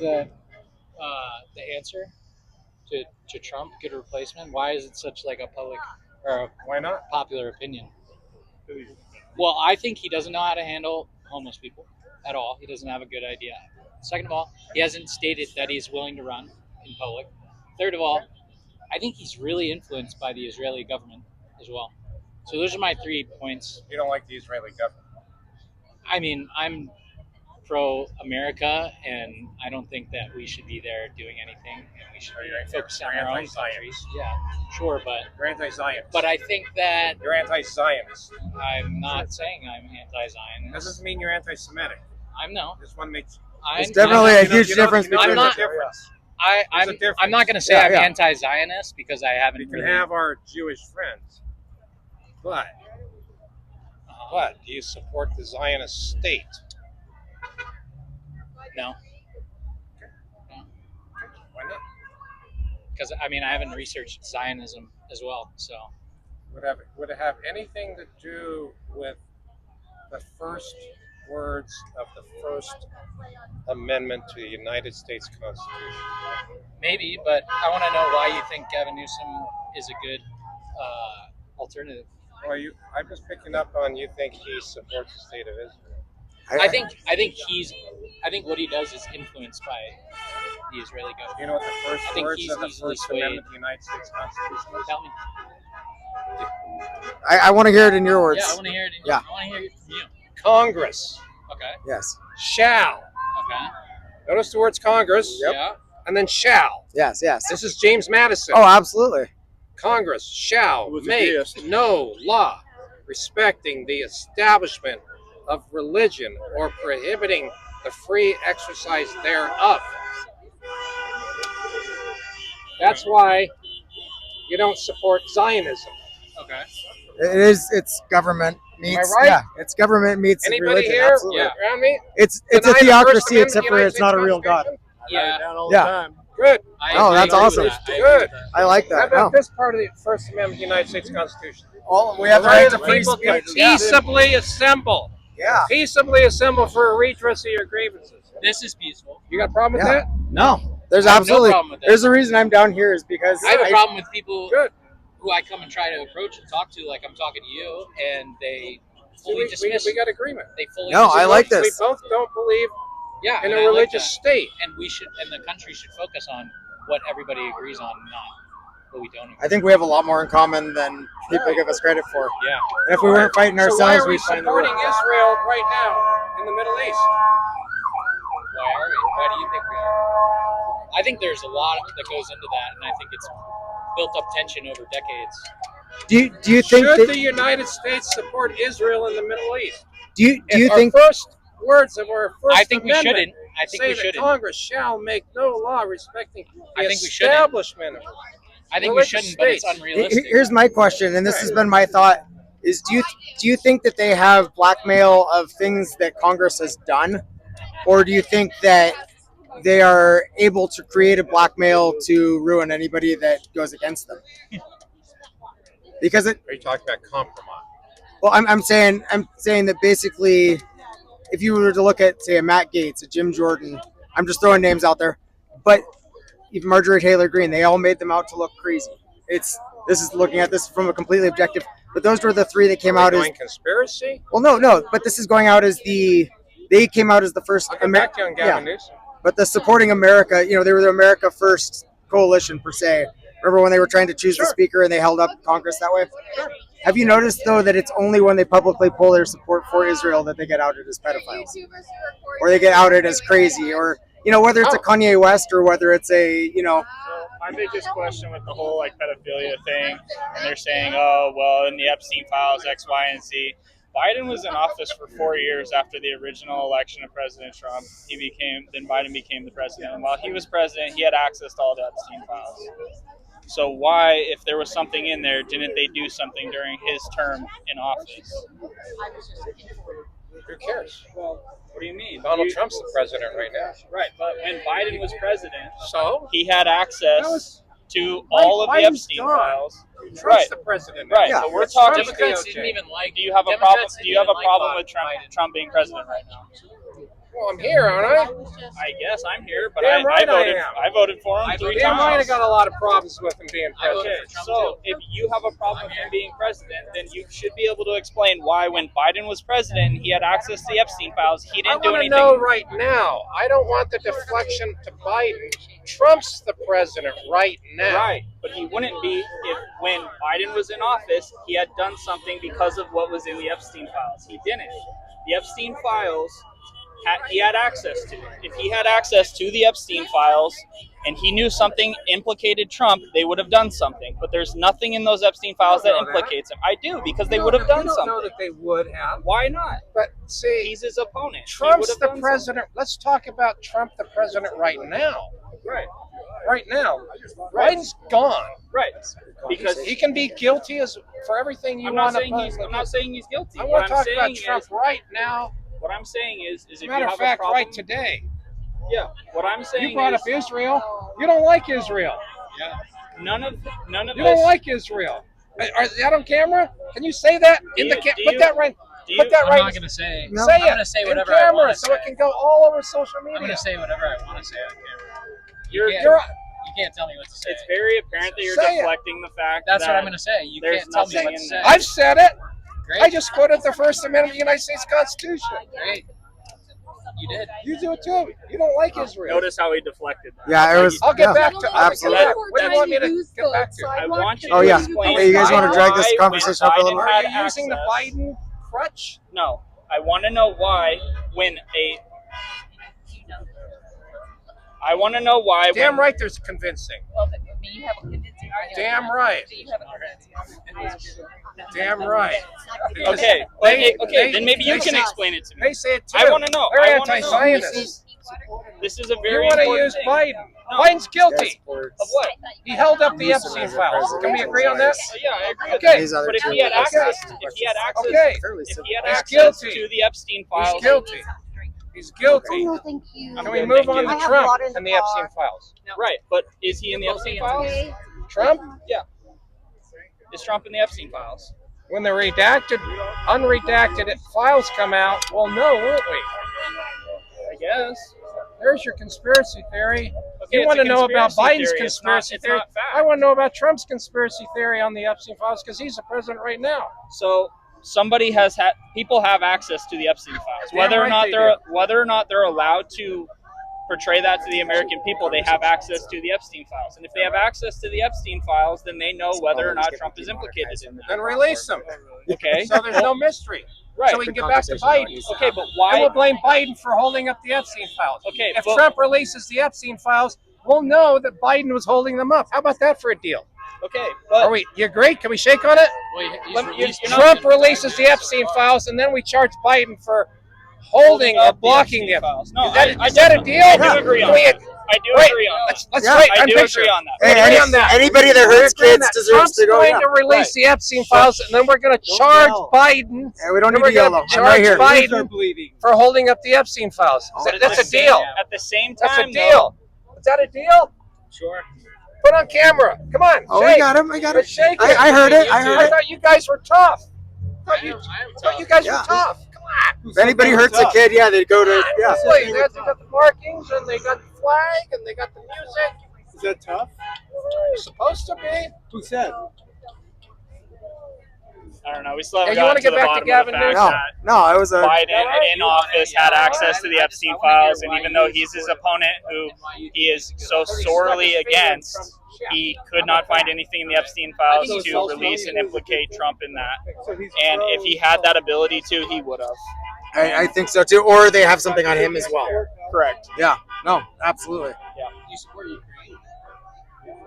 The answer to Trump, good replacement? Why is it such like a public or a Why not? popular opinion? Well, I think he doesn't know how to handle homeless people at all. He doesn't have a good idea. Second of all, he hasn't stated that he's willing to run in public. Third of all, I think he's really influenced by the Israeli government as well. So those are my 3 points. You don't like the Israeli government. I mean, I'm pro America, and I don't think that we should be there doing anything, and we should be focused on our own countries. Yeah, sure, You're anti-Zionist. but I think that You're anti-Zionist. I'm not saying I'm anti-Zionist. That doesn't mean you're anti-Semitic. I'm no. This one makes. There's definitely a huge difference You know between there's I'm a difference. I'm not going to say Yeah, I'm yeah. anti-Zionist because I haven't. We can really, have our Jewish friends, but do you support the Zionist state? No, Why not? because I mean I haven't researched Zionism as well. So Would it have anything to do with the first words of the First Amendment to the United States Constitution? maybe, but I want to know why you think Gavin Newsom is a good alternative. Well, I'm just picking up on you think he supports the state of Israel. I think what he does is influenced by the Israeli government. You know what the first I think words he's of the easily First swayed. Amendment to the United States Constitution is? Tell me. I want to hear it in your words. Yeah, I want to hear it. Yeah. I want to hear it from you. Congress Okay. Yes. shall. Okay. Notice the words Congress, Yep. Yeah. and then shall. Yes. Yes. This is James Madison. Oh, absolutely. Congress shall It was a make deist. no law respecting the establishment of religion or prohibiting the free exercise thereof. That's why you don't support Zionism. Okay. It's government meets. right? Yeah, it's government meets Anybody religion. here Absolutely. Yeah. around me? It's a Deny the First theocracy, Amendment except of the for United it's not a States real God. Constitution? Yeah. Down all Yeah. the time. Good. Oh, that's agree with awesome. that. I agree Good. with that. I like How that. about No. this part of the First Amendment of the United States Constitution? We have the Right, right the to free people can speech. Yeah. peaceably assemble. Yeah. Peaceably assemble for a redress of your grievances. This is peaceful. You got a problem with Yeah. that? No. There's I have no absolutely. problem with that. There's a reason I'm down here is because I have a problem with people Good. who I come and try to approach and talk to, like I'm talking to you, and they So fully we dismiss. got agreement. They fully No, dismiss. I like We this. both don't believe Yeah, in and a I like religious that. state. And the country should focus on what everybody agrees on, not what we don't agree. I think we have a lot more in common than people give us credit for. Yeah. And if we weren't fighting So why ourselves, are we we'd find the supporting way. Israel right now in the Middle East? Why are we? Why do you think we are? I think there's a lot that goes into that, and I think it's built up tension over decades. Do you think Should that, the United States support Israel in the Middle East? do you If think our first words of our First I think we Amendment shouldn't. I think say we that shouldn't. Congress shall make no law respecting I the think we shouldn't. establishment of I think we religious shouldn't, but it's states. unrealistic. here's my question, and this has been my thought: is do you think that they have blackmail of things that Congress has done, or do you think that they are able to create a blackmail to ruin anybody that goes against them? Because Are you talking about compromise? well, I'm saying that basically, if you were to look at, say, a Matt Gaetz, a Jim Jordan, I'm just throwing names out there, but even Marjorie Taylor Greene, they all made them out to look crazy. This is looking at this from a completely objective, but those were the three that came out as, Going conspiracy? well, no, but this is going out as they came out as the first, I'll get back to you on Gavin yeah, Newsom. but the supporting America, they were the America First coalition per se. Remember when they were trying to choose the Sure. speaker and they held up Congress that way? Have you noticed, though, that it's only when they publicly pull their support for Israel that they get outed as pedophiles? Or they get outed as crazy? Or, whether it's a Kanye West or whether it's a, So my biggest question with the whole pedophilia thing, and they're saying, oh well, in the Epstein files, X, Y, and Z. Biden was in office for 4 years after the original election of President Trump. Then Biden became the president. And while he was president, he had access to all the Epstein files. So why, if there was something in there, didn't they do something during his term in office? Who cares? Well, what do you mean? Donald Trump's the president right now. Right, but when Biden was president, So? he had That access was to all of the Biden's Epstein gone. files. Trump's Right. the president now. Right. Yeah. So we're It's talking. Trump's Democrats DOJ. didn't even like. Do you have a problem? Democrats Do you have a didn't problem like with Trump Biden. Trump being president right now? Well, I'm here, aren't I? I guess I'm here, but Damn right I am. I voted for him three Damn right, I times. got a lot of problems with him being president. Okay, so if you have a problem with him being president, then you should be able to explain why, when Biden was president, he had access to the Epstein files. He I didn't do want to anything. know right now. I don't want the deflection to Biden. Trump's the president right now. Right, but he wouldn't be if, when Biden was in office, he had done something because of what was in the Epstein files. He didn't. The Epstein files, he had access to. If he had access to the Epstein files and he knew something implicated Trump, they would have done something. But there's nothing in those Epstein files that implicates him. I do, because they would have done I don't something. know that they would have. Why not? But see, He's his opponent. He Trump's would have the done president. Let's talk about Trump, the president, right now. something. Right, Right now, Right. Biden's gone. right. Because He can be guilty as for everything you I'm not want saying he's. I'm not saying he's guilty. I What want to I'm talk saying about is, Trump right now. what I'm saying is if you Matter have of fact, a problem, right today. yeah. What I'm saying You brought is up Israel. You don't like Israel. none of You this. don't like Israel. Is that on camera? Can you say that in the put that right? Put that I'm right. not gonna say. No. Say I'm it gonna say in whatever I camera want to so say. it can go all over social media. I'm gonna say whatever I want to say on camera. You're, Yeah. You're, You can't tell me what to say. it's very apparent that you're Say it. deflecting the fact That's that what I'm gonna say. You there's can't tell me nothing what to in say. there. I've said it. Great. I just quoted the First Amendment of the United States Constitution. Great. You did. You do it too. You don't like Israel. Notice how he deflected that. Yeah, it was. I'll get yeah. back to. Absolutely. What do you want me to get back to? I want you Oh, to yeah. explain Hey, you guys wanna drag this why conversation when up a little Biden more? Are had you using the access- Biden crutch? No, I want to know why when a. I want to know why. Damn when, right, there's convincing. Well, I mean, you have a convincing argument. Damn right. You have a convincing argument. Damn right. Okay, then maybe you can explain it to me. They say it too. I want to know. They're I wanna know. anti-Zionists. This is a You very want to important use thing. Biden? No. Biden's guilty. Of what? He held up the Epstein files. Can we agree on that? Yeah, I agree. With Okay. that. These other But if two he had are access, okay. if he had access, Okay. if he had He's access guilty. to the Epstein He's files, guilty. He's guilty. No, thank you. Can we Okay, move thank on you. to I have Trump water in the and the car. Epstein files? right? But is he in the Epstein files? Okay. Trump? Is Trump in the Epstein files? When the redacted, unredacted files come out, we'll know, won't we? I guess. There's your conspiracy theory. Okay, You it's want a to know about conspiracy Biden's theory. conspiracy It's theory? not fact. I want to know about Trump's conspiracy theory on the Epstein files because he's the president right now. So somebody has had people have access to the Epstein files, Damn whether or right not they they're allowed to portray that to the American people. They have access to the Epstein files, and if they have access to the Epstein files, then they know whether or not Trump is implicated in that. Then release them. Okay, So there's no mystery. right? So we can get back to Biden. Okay, but And why? we'll blame Biden for holding up the Epstein files. Okay, If but- Trump releases the Epstein files, we'll know that Biden was holding them up. How about that for a deal? Okay, Are but we? You agree? Can we shake on it? Well, he's Let me- released you're not- Trump releases the Epstein files, and then we charge Biden for holding or up blocking the Epstein files. No, Is that, I is that a definitely- deal? I do agree on Can we- that. I do Wait, agree on that. Let's Yeah. wait. I I'm do picturing. agree on that. Hey, Agree on that. anybody that hurts Agree on kids that. deserves Trump's to go. going Yeah. to release the Epstein files, and then we're going to charge Biden. Yeah, we don't then need to we're yell gonna though. I'm right charge here. Biden for holding up the Epstein files. But at That's the a same- deal. At the same That's time, a deal. Is that a deal? Sure. Put on camera. Come on. Oh, shake. I got him. I got him. Let's shake it. I heard it. I heard I it. thought you guys were tough. I thought you guys Yeah. were tough. Come on. If anybody hurts a kid, yeah, they go to yeah. They got the markings, and they got the flag, and they got the music. Is that tough? It's supposed to be. Who said? I don't know. We still haven't Yeah, you wanna gotten to get the back to bottom of Gavin the fact No, that no, it was a. Biden in office had access to the Epstein files, and even though he's his opponent, who he is so sorely against, he could not find anything in the Epstein files to release and implicate Trump in that. And if he had that ability to, he would have. I think so too. Or they have something on him as well. Correct. Yeah. No, absolutely. You support you.